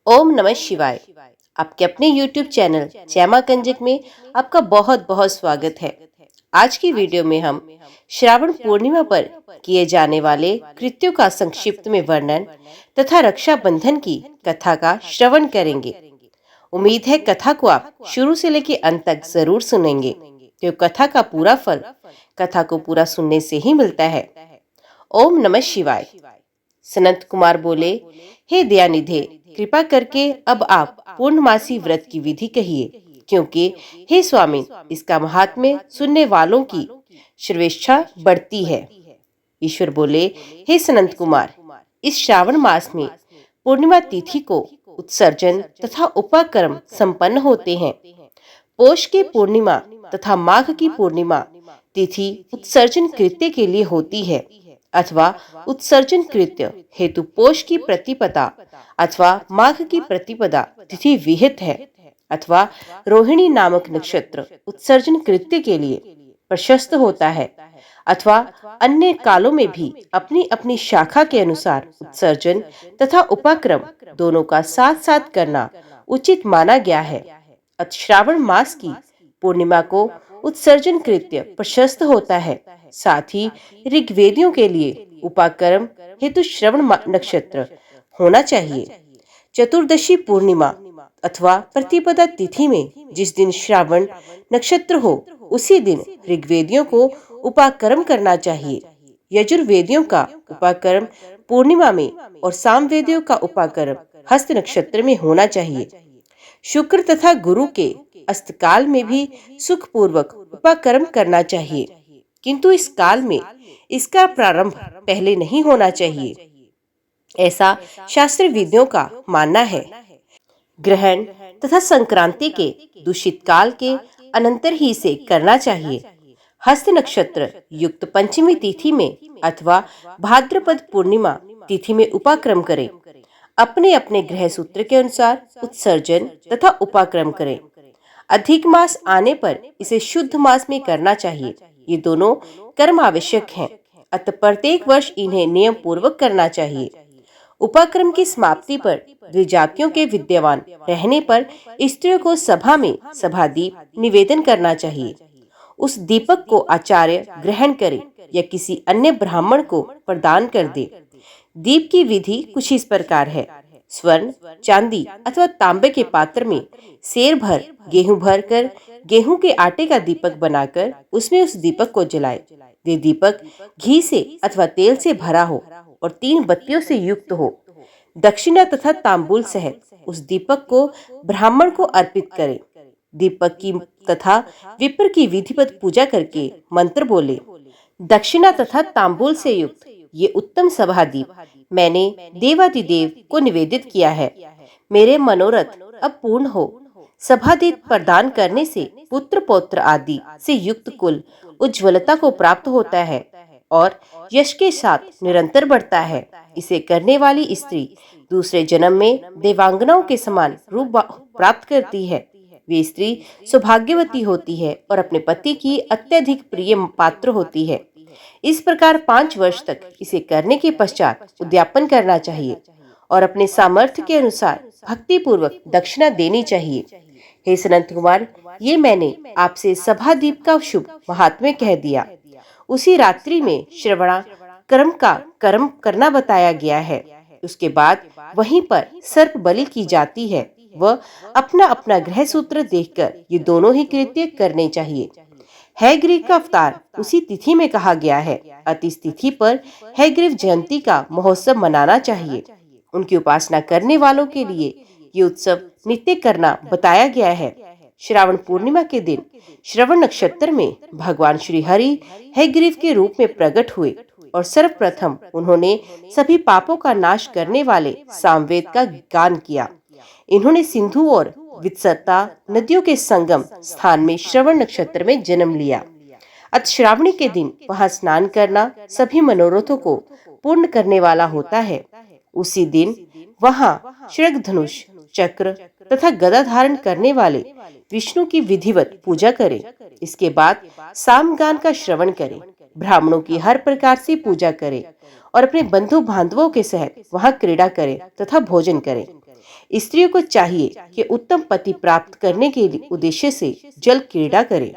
ओम नमः शिवाय। आपके अपने YouTube चैनल जैमा कंजक में आपका बहुत बहुत स्वागत है। आज की वीडियो में हम श्रावण पूर्णिमा पर किए जाने वाले कृत्यों का संक्षिप्त में वर्णन तथा रक्षाबंधन की कथा का श्रवण करेंगे। उम्मीद है कथा को आप शुरू से लेकर अंत तक जरूर सुनेंगे, तो कथा का पूरा फल कथा को पूरा सुनने से ही मिलता है। ओम नमः शिवाय। सनत कुमार बोले, हे दयानिधे, कृपा करके अब आप पूर्णमासी व्रत की विधि कहिए, क्योंकि हे स्वामी, इसका महात्म्य सुनने वालों की सर्वेच्छा बढ़ती है। ईश्वर बोले, हे सनत कुमार, इस श्रावण मास में पूर्णिमा तिथि को उत्सर्जन तथा उपाकर्म संपन्न होते हैं। पोष की पूर्णिमा तथा माघ की पूर्णिमा तिथि उत्सर्जन कृत्य के लिए होती है, अथवा उत्सर्जन कृत्य हेतु पोष की प्रतिपदा अथवा माघ की प्रतिपदा तिथि विहित है, अथवा रोहिणी नामक नक्षत्र उत्सर्जन कृत्य के लिए प्रशस्त होता है, अथवा अन्य कालों में भी अपनी अपनी शाखा के अनुसार उत्सर्जन तथा उपाक्रम दोनों का साथ साथ करना उचित माना गया है। अत श्रावण मास की पूर्णिमा को उत्सर्जन कृत्य प्रशस्त होता है। साथ ही ऋग्वेदियों के लिए उपाकर्म हेतु श्रवण नक्षत्र होना चाहिए। चतुर्दशी पूर्णिमा अथवा प्रतिपदा तिथि में जिस दिन श्रावण नक्षत्र हो, उसी दिन ऋग्वेदियों को उपाकर्म करना चाहिए। यजुर्वेदियों का उपाकर्म पूर्णिमा में और सामवेदियों का उपाकर्म हस्त नक्षत्र में होना चाहिए। शुक्र तथा गुरु के अस्तकाल में भी सुखपूर्वक उपाकर्म करना चाहिए, किंतु इस काल में इसका प्रारंभ पहले नहीं होना चाहिए, ऐसा शास्त्र विद्यों का मानना है। ग्रहण तथा संक्रांति के दूषित काल के अनंतर ही से करना चाहिए। हस्त नक्षत्र युक्त पंचमी तिथि में अथवा भाद्रपद पूर्णिमा तिथि में उपाक्रम करें। अपने अपने ग्रह सूत्र के अनुसार उत्सर्जन तथा उपाक्रम करें। अधिक मास आने पर इसे शुद्ध मास में करना चाहिए। ये दोनों कर्म आवश्यक हैं, अतः प्रत्येक वर्ष इन्हें नियम पूर्वक करना चाहिए। उपाक्रम की समाप्ति पर द्विजातियों के विद्यमान रहने पर स्त्रियों को सभा में सभादीप निवेदन करना चाहिए। उस दीपक को आचार्य ग्रहण करे या किसी अन्य ब्राह्मण को प्रदान कर दे। दीप की विधि कुछ इस प्रकार है। स्वर्ण, चांदी अथवा तांबे के पात्र में सेर भर गेहूं भर कर गेहूं के आटे का दीपक बनाकर उसमें उस दीपक को जलाए। वे दीपक घी से अथवा तेल से भरा हो और 3 बत्तियों से युक्त हो। दक्षिणा तथा तांबूल सहित उस दीपक को ब्राह्मण को अर्पित करे। दीपक की तथा विप्र की विधिवत पूजा करके मंत्र बोले। दक्षिणा तथा तांबूल से युक्त ये उत्तम सभादीप मैंने देवादिदेव को निवेदित किया है। मेरे मनोरथ अब पूर्ण हो। सभादीप प्रदान करने से पुत्र पौत्र आदि से युक्त कुल उज्ज्वलता को प्राप्त होता है और यश के साथ निरंतर बढ़ता है। इसे करने वाली स्त्री दूसरे जन्म में देवांगनाओं के समान रूप प्राप्त करती है। वे स्त्री सौभाग्यवती होती है और अपने पति की अत्यधिक प्रिय पात्र होती है। इस प्रकार 5 वर्ष तक इसे करने के पश्चात उद्यापन करना चाहिए और अपने सामर्थ्य के अनुसार भक्ति पूर्वक दक्षिणा देनी चाहिए। हे सनत कुमार, ये मैंने आपसे सभादीप का शुभ महात्म्य कह दिया। उसी रात्रि में श्रवणा कर्म का कर्म करना बताया गया है। उसके बाद वहीं पर सर्प बलि की जाती है। वह अपना अपना ग्रह सूत्र देखकर ये दोनों ही कृत्य करने चाहिए। हैग्रीव का अवतार उसी तिथि में कहा गया है। अत इस तिथि पर हैग्रीव जयंती का महोत्सव मनाना चाहिए। उनकी उपासना करने वालों के लिए ये उत्सव नित्य करना बताया गया है। श्रावण पूर्णिमा के दिन श्रवण नक्षत्र में भगवान श्री हरि हैग्रीव के रूप में प्रकट हुए और सर्वप्रथम उन्होंने सभी पापों का नाश करने वाले सामवेद का गान किया। इन्होंने सिंधु और वित्सता नदियों के संगम स्थान में श्रवण नक्षत्र में जन्म लिया। अत श्रावणी के दिन वहां स्नान करना सभी मनोरथों को पूर्ण करने वाला होता है। उसी दिन वहां शृंगधनुष, चक्र तथा गदा धारण करने वाले विष्णु की विधिवत पूजा करें। इसके बाद सामगान का श्रवण करें, ब्राह्मणों की हर प्रकार से पूजा करें और अपने बंधु बांधवों के सहित वहां क्रीड़ा करें तथा भोजन करें। स्त्रियों को चाहिए कि उत्तम पति प्राप्त करने के उद्देश्य से जल क्रीड़ा करें।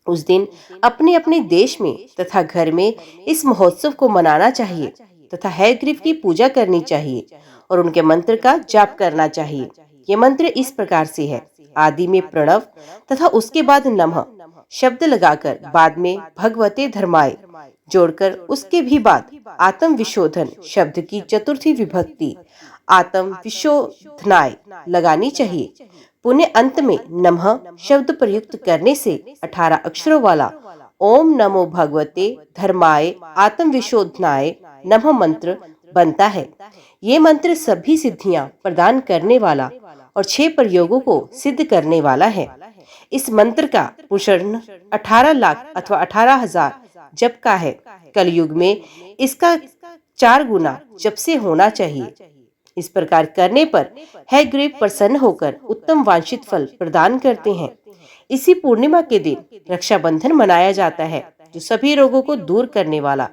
उस दिन अपने अपने देश में तथा घर में इस महोत्सव को मनाना चाहिए तथा हयग्रीव की पूजा करनी चाहिए और उनके मंत्र का जाप करना चाहिए। ये मंत्र इस प्रकार से है: आदि में प्रणव तथा उसके बाद नमः शब्द लगाकर बाद में भगवते धर्माय जोड़कर उसके भी बाद आत्म विशोधन शब्द की चतुर्थी विभक्ति आत्म विशोधनाय लगानी चाहिए। पुण्य अंत में नमः शब्द प्रयुक्त करने से 18 अक्षरों वाला ओम नमो भगवते धर्माय आत्म विशोधनाय नमः मंत्र बनता है। ये मंत्र सभी सिद्धियां प्रदान करने वाला और 6 प्रयोगों को सिद्ध करने वाला है। इस मंत्र का पुष्ण 18 लाख अथवा 18,000 जप का है। कलयुग में इसका 4 गुना जप से होना चाहिए। इस प्रकार करने पर हयग्रीव प्रसन्न होकर उत्तम वांछित फल प्रदान करते हैं। इसी पूर्णिमा के दिन रक्षाबंधन मनाया जाता है, जो सभी रोगों को दूर करने वाला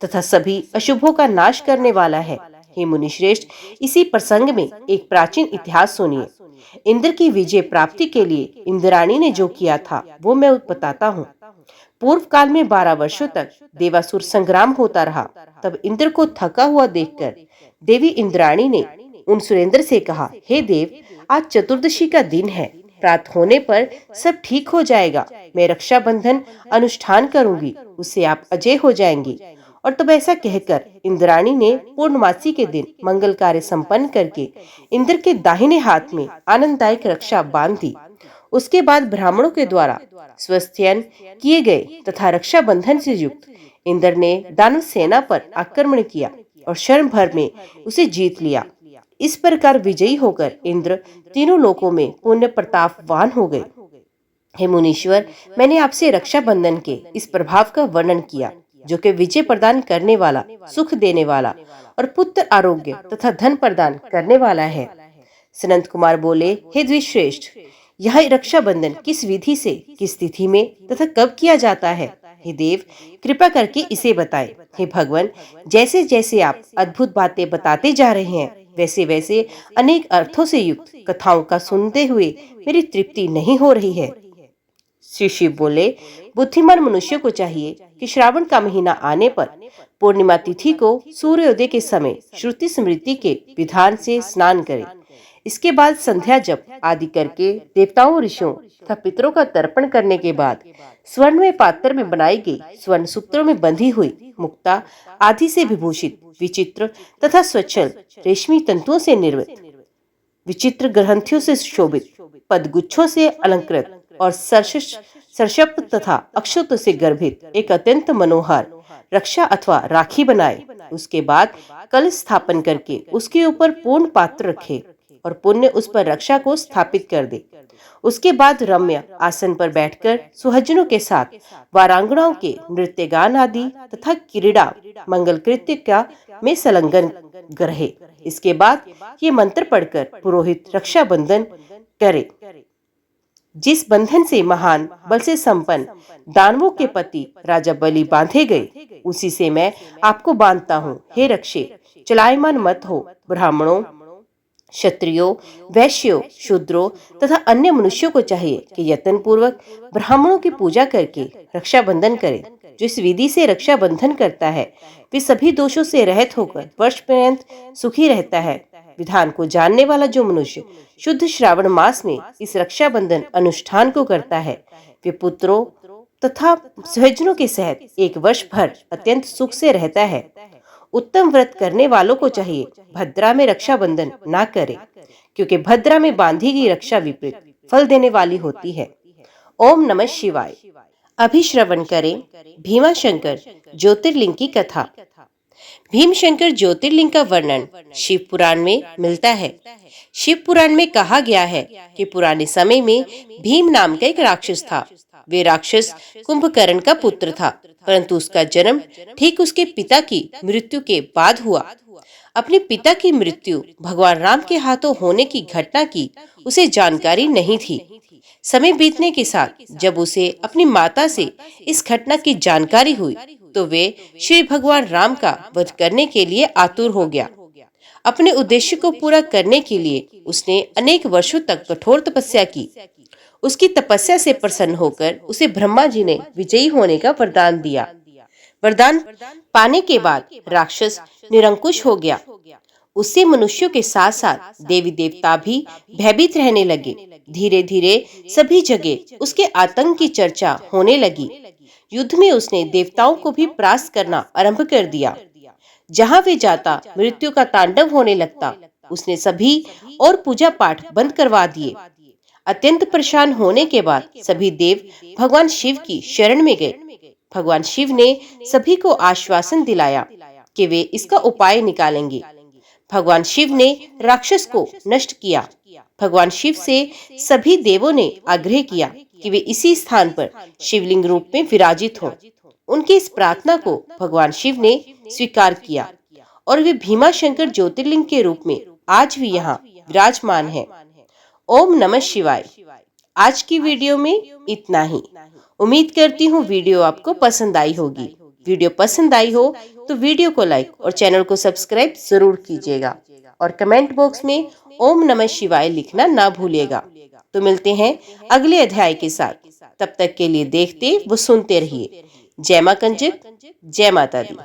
तथा सभी अशुभों का नाश करने वाला है। हे मुनिश्रेष्ठ, इसी प्रसंग में एक प्राचीन इतिहास सुनिए। इंद्र की विजय प्राप्ति के लिए इंद्राणी ने जो किया था वो मैं बताता हूँ। पूर्व काल में 12 वर्षों तक देवासुर संग्राम होता रहा। तब इंद्र को थका हुआ देखकर देवी इंद्राणी ने उन सुरेंद्र से कहा, हे देव, आज चतुर्दशी का दिन है, प्रातः होने पर सब ठीक हो जाएगा। मैं रक्षाबंधन अनुष्ठान करूंगी, उससे आप अजय हो जाएंगे। और तब ऐसा कहकर इंद्राणी ने पूर्णमासी के दिन मंगल कार्य संपन्न करके इंद्र के दाहिने हाथ में आनंददायक रक्षा बांध दी। उसके बाद ब्राह्मणों के द्वारा स्वस्थयन किए गए तथा रक्षाबंधन से युक्त इंद्र ने दानव सेना पर आक्रमण किया और क्षण भर में उसे जीत लिया। इस प्रकार विजयी होकर इंद्र तीनों लोकों में पुण्य प्रतापवान हो गए। हे मुनीश्वर, मैंने आपसे रक्षाबंधन के इस प्रभाव का वर्णन किया, जो कि विजय प्रदान करने वाला, सुख देने वाला और पुत्र आरोग्य तथा धन प्रदान करने वाला है। सनंत कुमार बोले, हे द्विश्रेष्ठ, यह रक्षाबंधन किस विधि से, किस तिथि में तथा कब किया जाता है? हे देव, कृपा करके इसे बताएं। हे भगवान, जैसे जैसे आप अद्भुत बातें बताते जा रहे हैं, वैसे वैसे अनेक अर्थों से युक्त कथाओं का सुनते हुए मेरी तृप्ति नहीं हो रही है। श्री शिव बोले, बुद्धिमान मनुष्य को चाहिए कि श्रावण का महीना आने पर पूर्णिमा तिथि को सूर्योदय के समय श्रुति स्मृति के विधान से स्नान करे। इसके बाद संध्या जप आदि करके देवताओं, ऋषियों तथा पितरों का तर्पण करने के बाद स्वर्णमय पात्र में बनाई गई स्वर्ण सूत्रों में बंधी हुई मुक्ता आदि से विभूषित विचित्र तथा स्वच्छल रेशमी तंतुओं से निर्मित विचित्र ग्रंथियों से शोभित पदगुच्छों से अलंकृत और सरशप्त तथा अक्षत से गर्भित एक अत्यंत मनोहर रक्षा अथवा राखी बनाए। उसके बाद कलश स्थापन करके उसके ऊपर पूर्ण पात्र रखे और पुण्य उस पर रक्षा को स्थापित कर दे। उसके बाद रम्य आसन पर बैठकर सुहजनों के साथ वारांगनाओं के नृत्य गान आदि तथा क्रीड़ा मंगल कृत्य का में संलग्न रहे। इसके बाद ये मंत्र पढ़कर पुरोहित रक्षाबंधन करे। जिस बंधन से महान बल से संपन्न दानवों के पति राजा बलि बांधे गए, उसी से मैं आपको बांधता हूँ। हे रक्षे, चलायमान मत हो। ब्राह्मणों, क्षत्रियों, वैश्यों, शूद्रों तथा अन्य मनुष्यों को चाहिए कि यत्न पूर्वक ब्राह्मणों की पूजा करके रक्षाबंधन करें। जो इस विधि से रक्षाबंधन करता है, वे सभी दोषों से रहित होकर वर्ष पर्यंत सुखी रहता है। विधान को जानने वाला जो मनुष्य शुद्ध श्रावण मास में इस रक्षाबंधन अनुष्ठान को करता है, वे पुत्रों तथा स्वजनों के सहित 1 वर्ष भर अत्यंत सुख से रहता है। उत्तम व्रत करने वालों को चाहिए भद्रा में रक्षाबंधन ना करे, क्योंकि भद्रा में बांधी गई रक्षा विपरीत फल देने वाली होती है। ओम नमः शिवाय। अभी श्रवण करें भीमाशंकर ज्योतिर्लिंग की कथा। भीमशंकर ज्योतिर्लिंग का वर्णन शिव पुराण में मिलता है। शिव पुराण में कहा गया है कि पुराने समय में भीम नाम का एक राक्षस था। वे राक्षस कुंभकर्ण का पुत्र था, परंतु उसका जन्म ठीक उसके पिता की मृत्यु के बाद हुआ। अपने पिता की मृत्यु भगवान राम के हाथों होने की घटना की उसे जानकारी नहीं थी। समय बीतने के साथ जब उसे अपनी माता से इस घटना की जानकारी हुई, तो वे श्री भगवान राम का वध करने के लिए आतुर हो गया। अपने उद्देश्य को पूरा करने के लिए उसने अनेक वर्षों तक कठोर तपस्या की। उसकी तपस्या से प्रसन्न होकर उसे ब्रह्मा जी ने विजयी होने का वरदान दिया। वरदान पाने के बाद राक्षस निरंकुश हो गया। उससे मनुष्यों के साथ साथ देवी देवता भी भयभीत रहने लगे। धीरे धीरे सभी जगह उसके आतंक की चर्चा होने लगी। युद्ध में उसने देवताओं को भी परास्त करना आरंभ कर दिया। जहां वे जाता मृत्यु का तांडव होने लगता। उसने सभी और पूजा पाठ बंद करवा दिए। अत्यंत परेशान होने के बाद सभी देव भगवान शिव की शरण में गए। भगवान शिव ने सभी को आश्वासन दिलाया कि वे इसका उपाय निकालेंगे। भगवान शिव ने राक्षस को नष्ट किया। भगवान शिव से सभी देवों ने आग्रह किया कि वे इसी स्थान पर शिवलिंग रूप में विराजित हों। उनकी इस प्रार्थना को भगवान शिव ने स्वीकार किया और वे भीमाशंकर ज्योतिर्लिंग के रूप में आज भी यहाँ विराजमान है। ओम नमः शिवाय। आज की वीडियो में इतना ही। उम्मीद करती हूँ वीडियो आपको पसंद आई होगी। वीडियो पसंद आई हो तो वीडियो को लाइक और चैनल को सब्सक्राइब जरूर कीजिएगा और कमेंट बॉक्स में ओम नमः शिवाय लिखना ना भूलिएगा। तो मिलते हैं अगले अध्याय के साथ। तब तक के लिए देखते व सुनते रहिए। जय मां कंजक, जय माता दी।